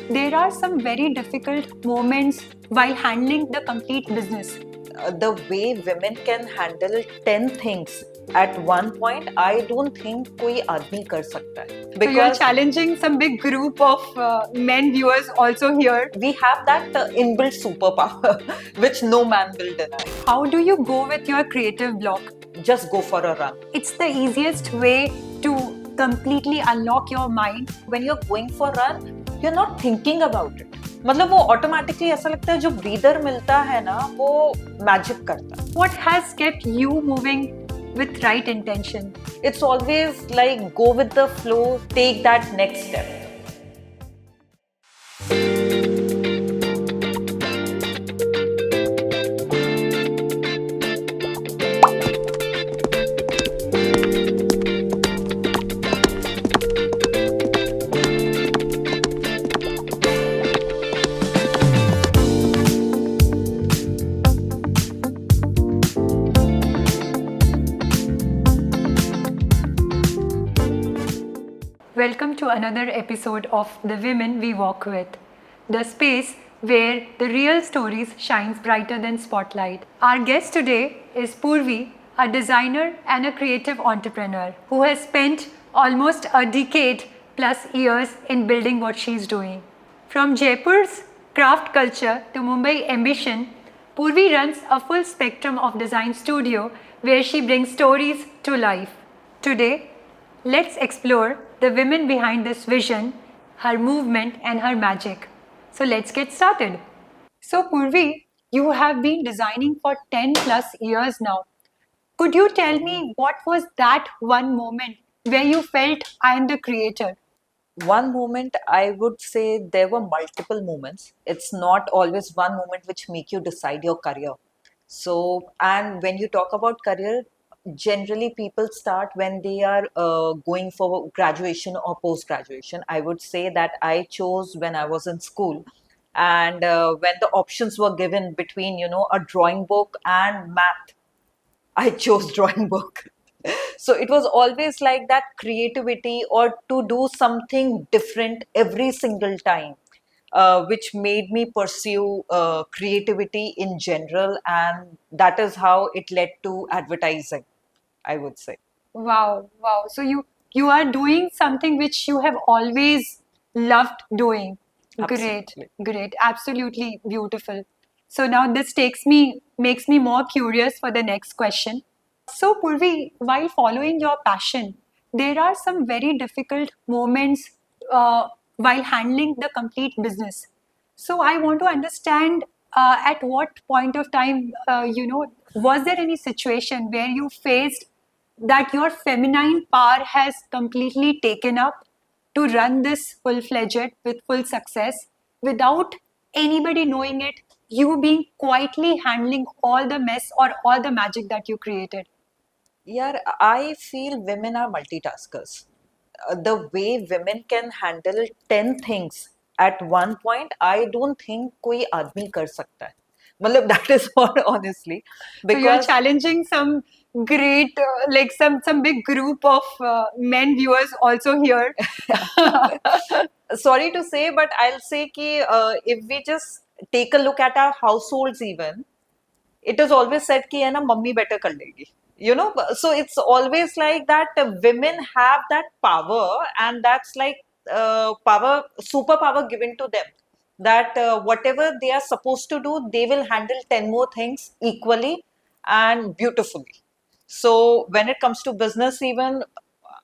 there are some very difficult moments while handling the complete business. The way women can handle 10 things at one point, I don't think कोई आदमी कर सकता है. So you're challenging some big group of men viewers also here. We have that inbuilt superpower which no man will deny. How do you go with your creative block? Just go for a run. It's the easiest way to completely unlock your mind. When you're going for a run, you're not thinking about it. मतलब वो automatically ऐसा लगता है जो breather मिलता है ना वो मैजिक करता है. What has kept you moving with right intention? It's always like go with the flow, take that next step. Welcome to another episode of The Women We Walk With, the space where the real stories shines brighter than spotlight. Our guest today is Purvi, a designer and a creative entrepreneur who has spent almost a decade plus years in building what she's doing. From Jaipur's craft culture to Mumbai ambition, Purvi runs a full spectrum of design studio where she brings stories to life. Today, let's explore the women behind this vision, her movement and her magic. So let's get started. So Purvi, you have been designing for 10 plus years now. Could you tell me what was that one moment where you felt I am the creator? One moment, I would say there were multiple moments. It's not always one moment which make you decide your career. So, and when you talk about career, generally people start when they are going for graduation or post graduation. I would say that I chose when I was in school, and when the options were given between a drawing book and math, I chose drawing book. So it was always like that creativity or to do something different every single time, which made me pursue creativity in general, and that is how it led to advertising, I would say. Wow, wow. So you are doing something which you have always loved doing. Great, Absolutely. great. Absolutely beautiful. So now this makes me more curious for the next question. So Purvi, while following your passion, there are some very difficult moments while handling the complete business. So I want to understand at what point of time, was there any situation where you faced that your feminine power has completely taken up to run this full-fledged with full success without anybody knowing it, you being quietly handling all the mess or all the magic that you created? Yeah, I feel women are multitaskers. The way women can handle 10 things at one point, I don't think कोई आदमी कर सकता है. मतलब that is what honestly, So you're because challenging some great, like some big group of men viewers also here. sorry to say, but I'll say कि if we just take a look at our households even, it is always said कि है ना mummy better कर लेगी. So it's always like that women have that power, and that's like power, superpower given to them, that whatever they are supposed to do, they will handle 10 more things equally and beautifully. So when it comes to business even,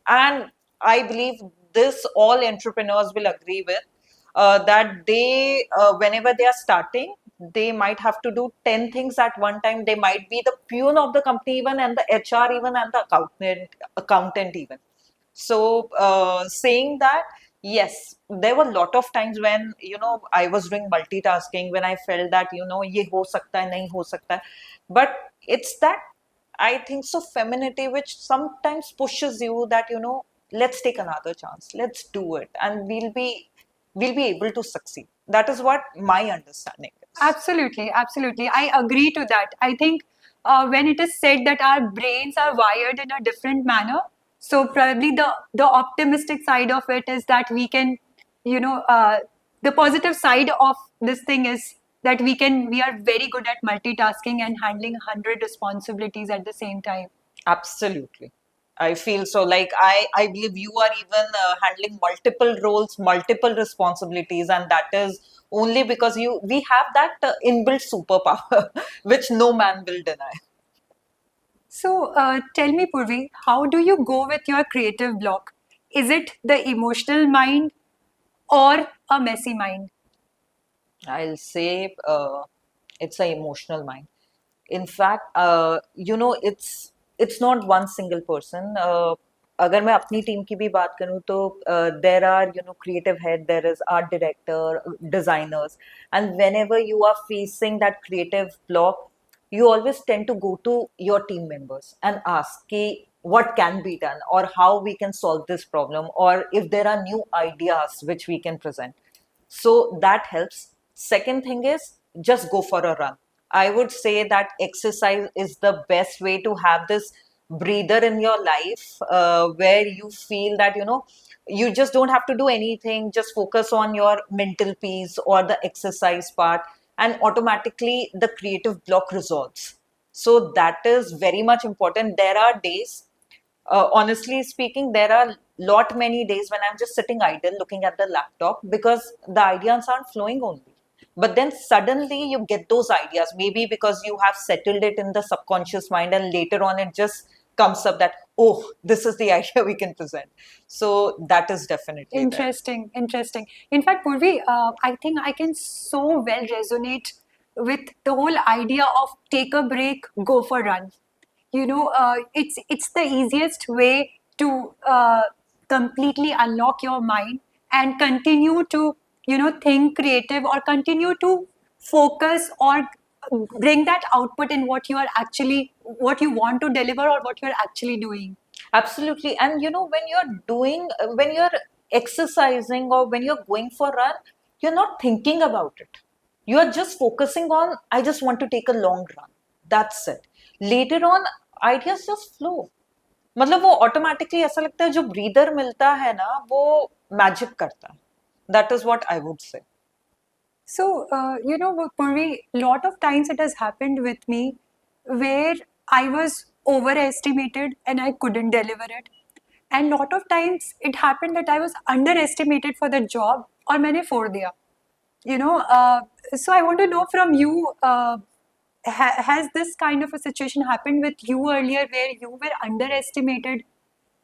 and I believe this all entrepreneurs will agree with, that they whenever they are starting, they might have to do 10 things at one time. They might be the peon of the company even, and the HR even, and the accountant even. So saying that, yes, there were a lot of times when I was doing multitasking, when I felt that ye ho sakta hai, nahi ho sakta hai. But it's that, I think so, femininity which sometimes pushes you that let's take another chance, let's do it, and we'll be able to succeed. That is what my understanding is. Absolutely, absolutely. I agree to that. I think when it is said that our brains are wired in a different manner, so probably the optimistic side of it is that we can, you know, the positive side of this thing is that we are very good at multitasking and handling 100 responsibilities at the same time. Absolutely. I feel so. Like, I believe you are even handling multiple roles, multiple responsibilities, and that is only because we have that inbuilt superpower, which no man will deny. So tell me, Purvi, how do you go with your creative block? Is it the emotional mind or a messy mind? I'll say it's an emotional mind. In fact, it's not one single person. अगर मैं अपनी team की भी बात करूँ तो there are creative head, there is art director, designers, and whenever you are facing that creative block, you always tend to go to your team members and ask कि what can be done or how we can solve this problem or if there are new ideas which we can present. So that helps. Second thing is just go for a run. I would say that exercise is the best way to have this breather in your life where you feel that, you just don't have to do anything, just focus on your mental peace or the exercise part, and automatically the creative block resolves. So that is very much important. There are days, honestly speaking, there are lot many days when I'm just sitting idle looking at the laptop because the ideas aren't flowing only. But then suddenly you get those ideas, maybe because you have settled it in the subconscious mind, and later on it just comes up that, oh, this is the idea we can present. So that is definitely there. Interesting, interesting. In fact, Purvi, I think I can so well resonate with the whole idea of take a break, go for run. It's the easiest way to completely unlock your mind and continue to think creative or continue to focus or bring that output in what you want to deliver or what you're actually doing. Absolutely. And when you're exercising or when you're going for a run, you're not thinking about it. You are just focusing on, I just want to take a long run. That's it. Later on, ideas just flow. मतलब वो automatically ऐसा लगता है जो breather मिलता है ना वो मैजिक करता है. That is what I would say. So, Purvi, lot of times it has happened with me where I was overestimated and I couldn't deliver it. And lot of times it happened that I was underestimated for the job और मैंने फोड़ दिया. So I want to know from you, has this kind of a situation happened with you earlier where you were underestimated,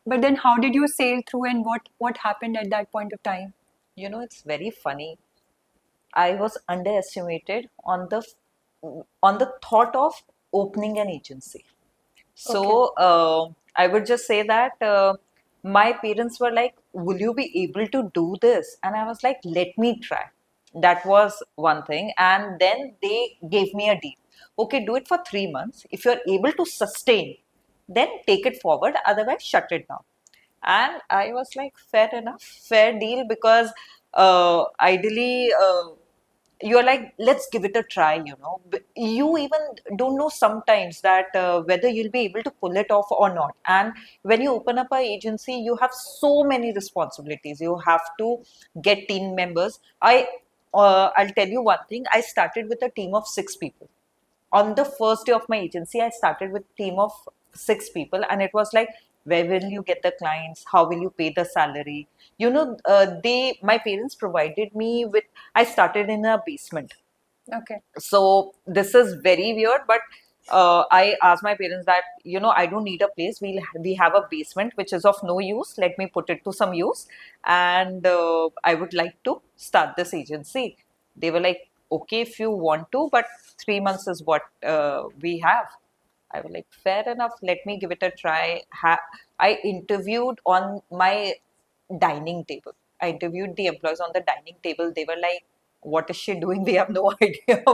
but then how did you sail through and what happened at that point of time? It's very funny. I was underestimated on the thought of opening an agency. So I would just say that my parents were like, "Will you be able to do this?" And I was like, "Let me try." That was one thing. And then they gave me a deal. Okay, do it for 3 months. If you're able to sustain, then take it forward. Otherwise, shut it down. And I was like, fair enough, fair deal, because ideally, you're like, let's give it a try. You even don't know sometimes that whether you'll be able to pull it off or not. And when you open up an agency, you have so many responsibilities. You have to get team members. I'll tell you one thing. I started with a team of 6 people. On the first day of my agency, I started with a team of 6 people, and it was like, where will you get the clients? How will you pay the salary? My parents provided me with. I started in a basement, Okay. so this is very weird, but I asked my parents that I don't need a place. We have a basement which is of no use. Let me put it to some use, and I would like to start this agency. They were like, okay, if you want to, but 3 months is what we have. I was like, fair enough. Let me give it a try. I interviewed on my dining table. I interviewed the employees on the dining table. They were like, what is she doing? We have no idea.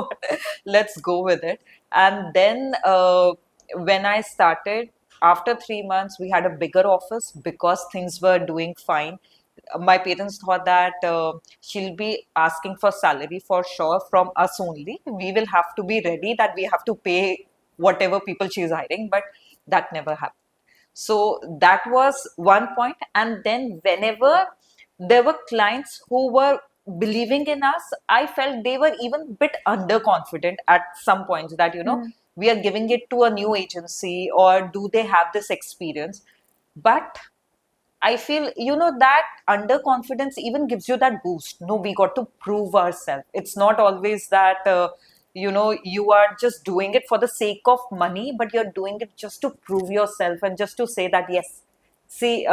Let's go with it. And then when I started, after 3 months, we had a bigger office because things were doing fine. My parents thought that she'll be asking for salary for sure from us only. We will have to be ready that we have to pay whatever people she's hiring, but that never happened. So that was one point. And then whenever there were clients who were believing in us. I felt they were even bit underconfident at some points that, we are giving it to a new agency, or do they have this experience? But I feel, that underconfidence even gives you that boost. No, we got to prove ourselves. It's not always that, you are just doing it for the sake of money, but you're doing it just to prove yourself and just to say that, yes, see,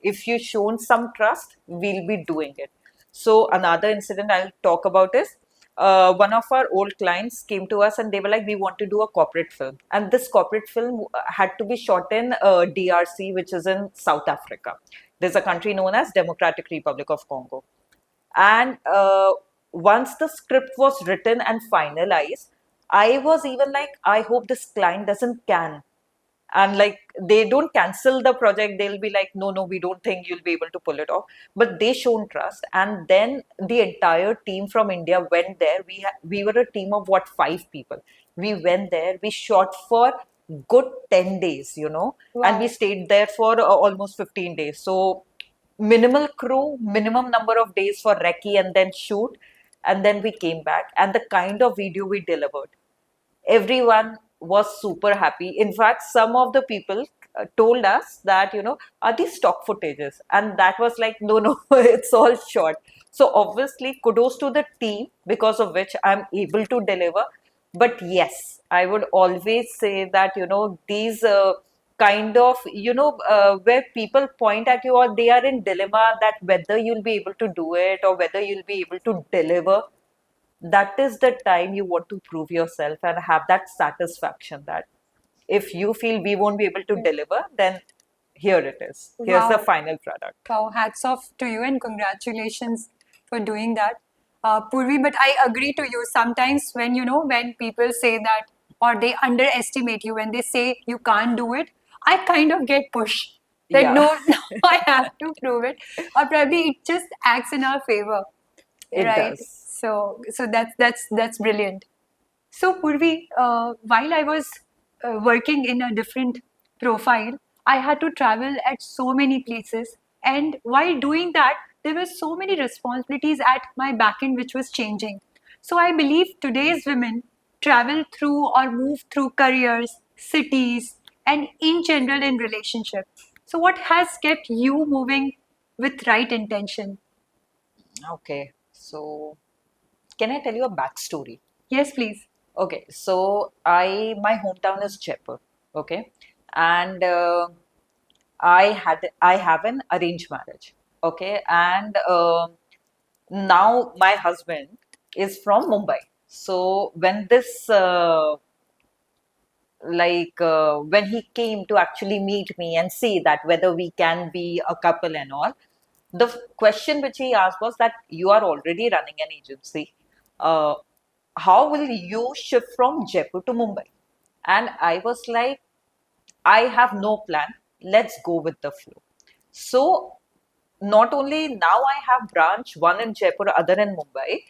if you've shown some trust, we'll be doing it. So, another incident I'll talk about is one of our old clients came to us and they were like, we want to do a corporate film. And this corporate film had to be shot in DRC, which is in South Africa. There's a country known as Democratic Republic of Congo. And once the script was written and finalized, I was even like, I hope this client doesn't can. And like, they don't cancel the project. They'll be like, no, we don't think you'll be able to pull it off. But they shown trust. And then the entire team from India went there. We were a team of what, 5 people. We went there. We shot for good 10 days, and we Wow. stayed there for almost 15 days. So minimal crew, minimum number of days for recce and then shoot. And then we came back, and the kind of video we delivered, everyone was super happy. In fact, some of the people told us that, are these stock footages? And that was like, no, it's all short. So obviously, kudos to the team, because of which I'm able to deliver. But yes, I would always say that, these kind of, where people point at you, or they are in dilemma that whether you'll be able to do it or whether you'll be able to deliver, that is the time you want to prove yourself and have that satisfaction that if you feel we won't be able to deliver, then here it is. Here's the Wow. final product. Wow, hats off to you and congratulations for doing that, Purvi. But I agree to you. Sometimes when people say that or they underestimate you, when they say you can't do it, I kind of get pushed that Yeah, no, no, I have to prove it, or probably it just acts in our favor, it right? does. So that's brilliant. So, Purvi, while I was working in a different profile, I had to travel at so many places. And while doing that, there were so many responsibilities at my back end which was changing. So, I believe today's women travel through or move through careers, cities, and in general in relationships. So, what has kept you moving with right intention? Okay, so can I tell you a backstory? Yes, please. Okay, so my hometown is Jaipur. Okay, and I have an arranged marriage. Okay, and now my husband is from Mumbai. So when this when he came to actually meet me and see that whether we can be a couple and all, the question which he asked was that you are already running an agency. Uh, how will you shift from Jaipur to Mumbai? And I was like, I have no plan. Let's go with the flow. So not only now I have branch one in Jaipur, other in Mumbai,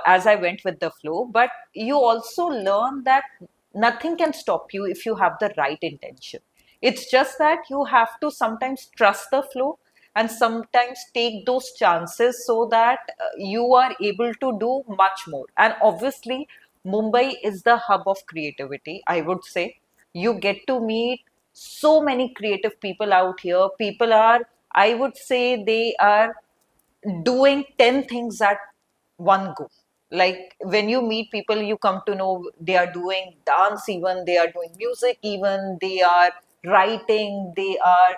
as I went with the flow, but you also learn that nothing can stop you if you have the right intention. It's just that you have to sometimes trust the flow and sometimes take those chances so that you are able to do much more. And obviously, Mumbai is the hub of creativity, I would say. You get to meet so many creative people out here. People are, I would say, they are doing 10 things at one go. Like when you meet people, you come to know they are doing dance, even they are doing music, even they are writing, they are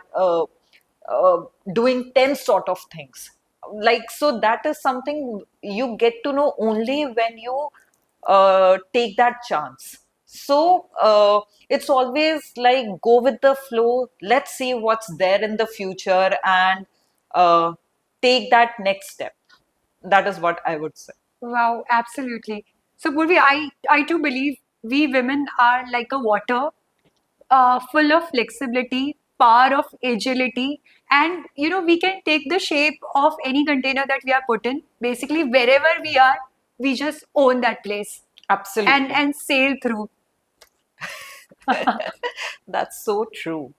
doing 10 sort of things. Like, so that is something you get to know only when you take that chance. So it's always like go with the flow. Let's see what's there in the future and uh, take that next step. That is what I would say. Wow, absolutely. So, Purvi, I too believe we women are like a water, full of flexibility, power of agility, and we can take the shape of any container that we are put in. Basically, wherever we are, we just own that place and Absolutely. and sail through. That's so true.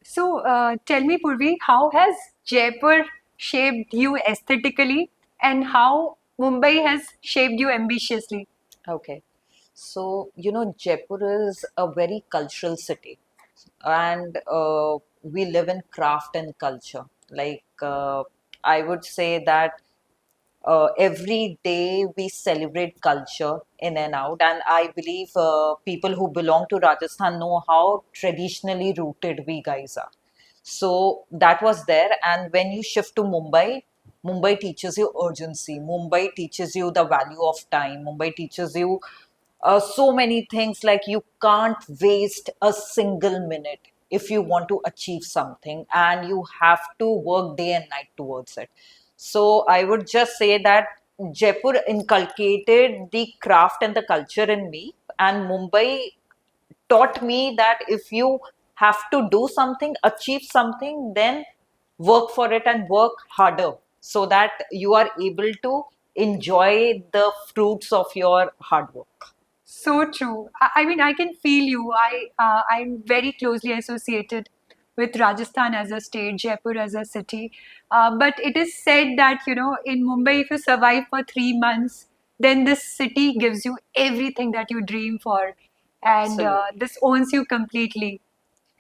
So, tell me, Purvi, how has Jaipur shaped you aesthetically? and how Mumbai has shaped you ambitiously. Okay. So, Jaipur is a very cultural city, and we live in craft and culture. Like, I would say that every day we celebrate culture in and out. And I believe people who belong to Rajasthan know how traditionally rooted we guys are. So that was there. And when you shift to Mumbai, Mumbai teaches you urgency. Mumbai teaches you the value of time. Mumbai teaches you so many things, like you can't waste a single minute if you want to achieve something, and you have to work day and night towards it. So I would just say that Jaipur inculcated the craft and the culture in me, and Mumbai taught me that if you have to do something, achieve something, then work for it and work harder so that you are able to enjoy the fruits of your hard work. So true. I mean, I can feel you. I'm very closely associated with Rajasthan as a state, Jaipur as a city. But it is said that in Mumbai, if you survive for 3 months, then this city gives you everything that you dream for, and Absolutely. this owns you completely.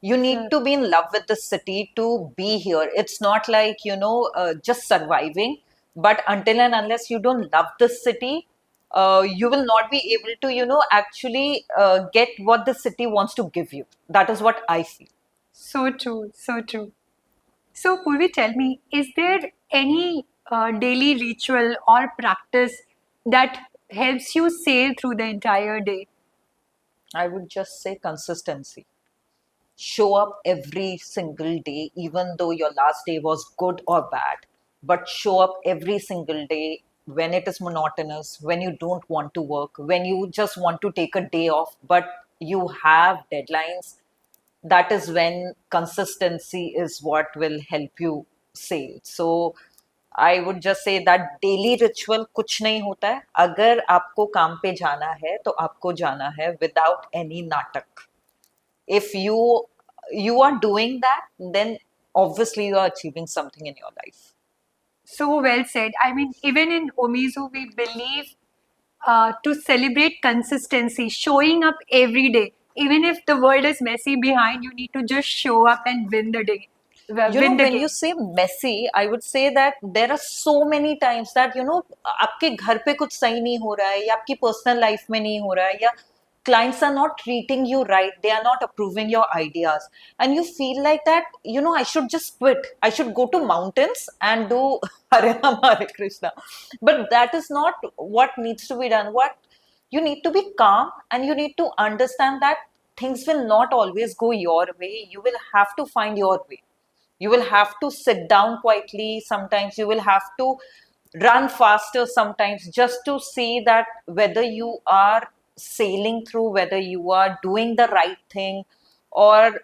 You need So, to be in love with the city to be here. It's not like, just surviving, but until and unless you don't love the city, you will not be able to, actually get what the city wants to give you. That is what I feel. so true, so true. So, Purvi, tell me, is there any daily ritual or practice that helps you sail through the entire day? I would just say consistency. Show up every single day, even though your last day was good or bad, but show up every single day when it is monotonous, when you don't want to work, when you just want to take a day off, but you have deadlines. That is when consistency is what will help you sail. So I would just say that daily ritual कुछ नहीं होता है. अगर आपको काम पे जाना है तो आपको जाना है विदाउट एनी नाटक. If you are doing that, then obviously you are achieving something in your life. So well said. I mean, even in Omizu, we believe to celebrate consistency, showing up every day. Even if the world is messy behind, you need to just show up and win the day, win the When you game. say messy, I would say that there are so many times that आपके घर पे कुछ सही नहीं हो रहा है, या आपकी पर्सनल लाइफ में नहीं हो रहा है, या clients are not treating you right, they are not approving your ideas, and you feel like that, I should just quit, I should go to mountains and do Hare Rama Hare Krishna. But that is not what needs to be done. What you need to be calm, and you need to understand that things will not always go your way. You will have to find your way. You will have to sit down quietly. Sometimes you will have to run faster sometimes, just to see that whether you are sailing through, whether you are doing the right thing, or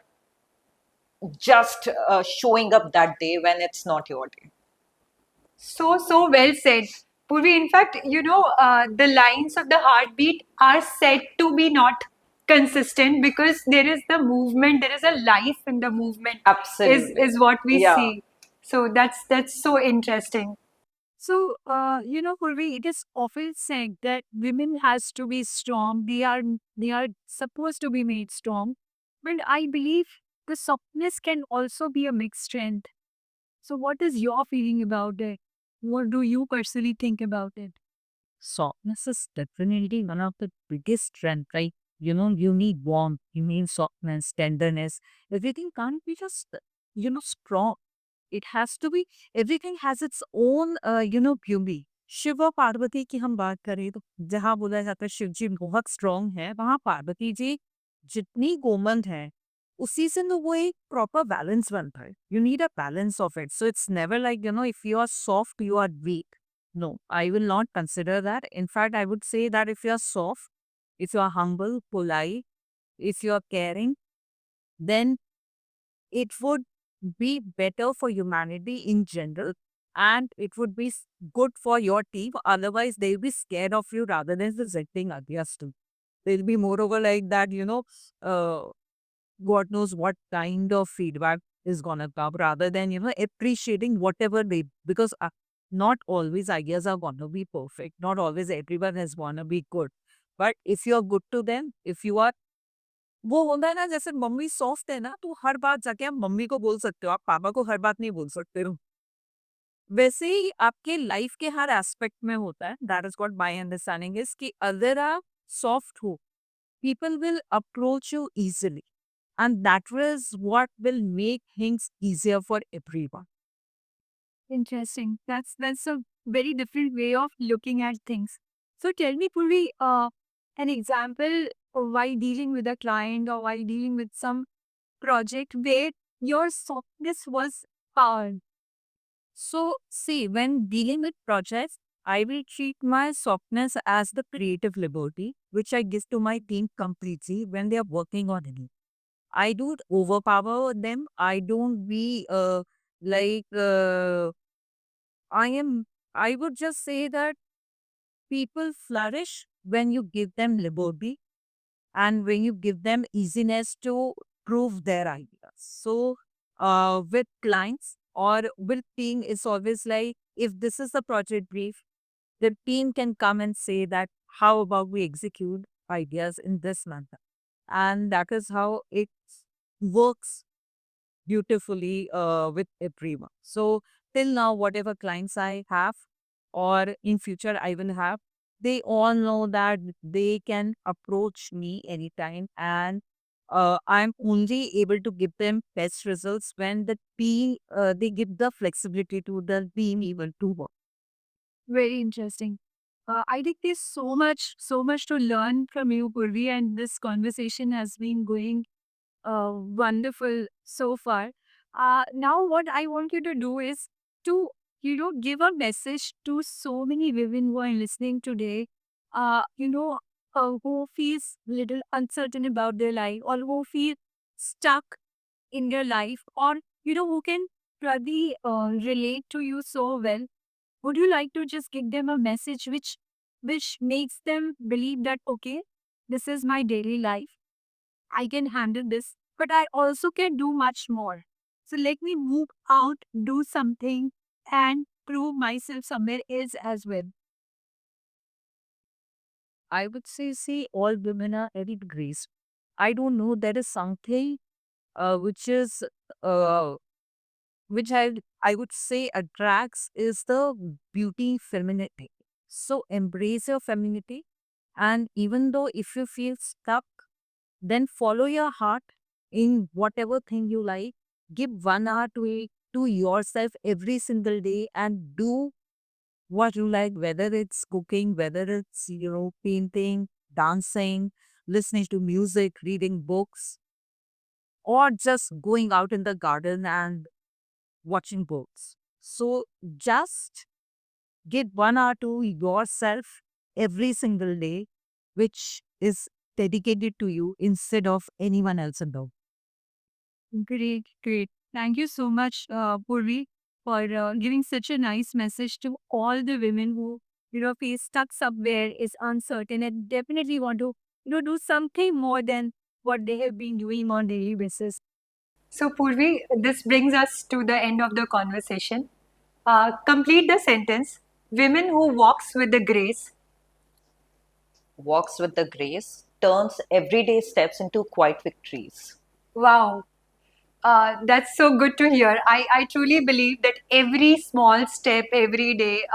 just showing up that day when it's not your day. So well said. Purvi, in fact, the lines of the heartbeat are said to be not consistent because there is the movement, there is a life in the movement, Absolutely. is what we Yeah. see. So that's so interesting. So, Purvi, it is often said that women has to be strong. They are supposed to be made strong, but I believe the softness can also be a mixed strength. So, what is your feeling about it? What do you personally think about it? Softness is definitely one of the biggest strength, right? You need warmth, you need softness, tenderness. Everything can't be just, strong. It has to be, everything has its own, beauty. Shiv और पार्वती की हम बात करें तो जहाँ बोला जाता है शिव जी बहुत स्ट्रांग है, वहां पार्वती जी जितनी गोमंत है उसी से तो वो एक प्रॉपर बैलेंस बनता है. You need a balance of it. So it's never like if you are soft you are weak. No, I will not consider that. In fact, I would say that if you're soft, if you're humble, polite, if you're caring, then it would be better for humanity in general, and it would be good for your team. Otherwise, they'll be scared of you rather than presenting against you. They'll be moreover like that, uh, God knows what kind of feedback is gonna come rather than, appreciating whatever they, because not always ideas are gonna be perfect. Not always everyone is gonna be good. But if you're good to them, if you are, वो होता है ना, जैसे mummy soft है ना, तो हर बात जाके आप मम्मी को बोल सकते हो, आप पापा को हर बात नहीं बोल सकते हो। वैसे ही आपके लाइफ के हर एस्पेक्ट में होता है। That is what my understanding is कि अगर आप सॉफ्ट हो, people will approach you easily, and that is what will make things easier for everyone. Interesting. That's a very different way of looking at things. So tell me, Purvi, an example of while dealing with a client or while dealing with some project where your softness was powered. So see, when dealing with projects, I will treat my softness as the creative liberty which I give to my team completely when they are working on it. I don't overpower them. I don't be like I am. I would just say that people flourish when you give them liberty and when you give them easiness to prove their ideas. So, with clients or with team, it's always like if this is the project brief, the team can come and say that how about we execute ideas in this manner, and that is how it works beautifully with everyone. So till now, whatever clients I have or in future I will have, they all know that they can approach me anytime, and I'm only able to give them best results when the team they give the flexibility to the team even to work. Very interesting. I think there's so much to learn from you, Purvi, and this conversation has been going wonderful so far. Now, what I want you to do is to, give a message to so many women who are listening today, who feels little uncertain about their life or who feel stuck in their life or, who can probably relate to you so well. Would you like to just give them a message which makes them believe that, okay, this is my daily life. I can handle this, but I also can do much more. So let me move out, do something, and prove myself somewhere else as well. I would say, see, all women are very graceful. I don't know. There is something which is uh, which I would say attracts is the beauty femininity. So embrace your femininity, and even though if you feel stuck, then follow your heart in whatever thing you like. Give 1 hour to it to yourself every single day and do what you like, whether it's cooking, whether it's painting, dancing, listening to music, reading books, or just going out in the garden and watching birds. So just give 1 hour to yourself every single day, which is dedicated to you instead of anyone else in the world. Great, great. Thank you so much, Purvi, for giving such a nice message to all the women who, feel stuck somewhere, is uncertain, and definitely want to, do something more than what they have been doing on daily basis. So, Purvi, this brings us to the end of the conversation. Complete the sentence. Women who walks with the grace. Walks with the grace, turns everyday steps into quiet victories. Wow, that's so good to hear. I truly believe that every small step every day,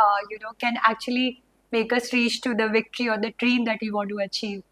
can actually make us reach to the victory or the dream that we want to achieve.